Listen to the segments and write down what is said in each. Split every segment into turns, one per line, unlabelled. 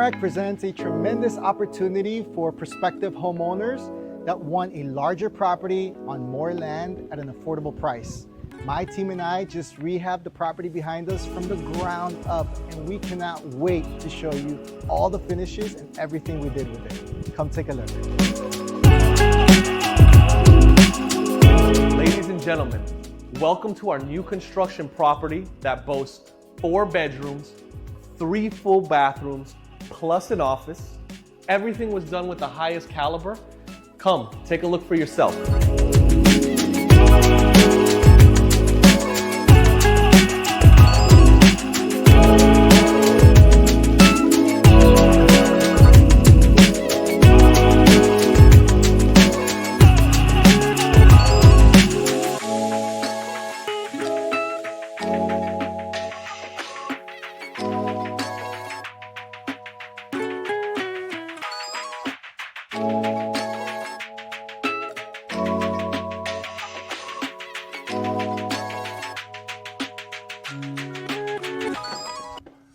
Tamarac presents a tremendous opportunity for prospective homeowners that want a larger property on more land at an affordable price. My team and I just rehabbed the property behind us from the ground up, and we cannot wait to show you all the finishes and everything we did with it. Come take a look.
Ladies and gentlemen, welcome to our new construction property that boasts 4 bedrooms, 3 full bathrooms, plus an office. Everything was done with the highest caliber. Come, take a look for yourself.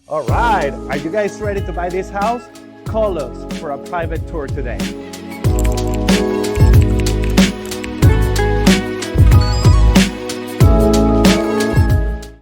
All right, are you guys ready to buy this house? Call us for a private tour today.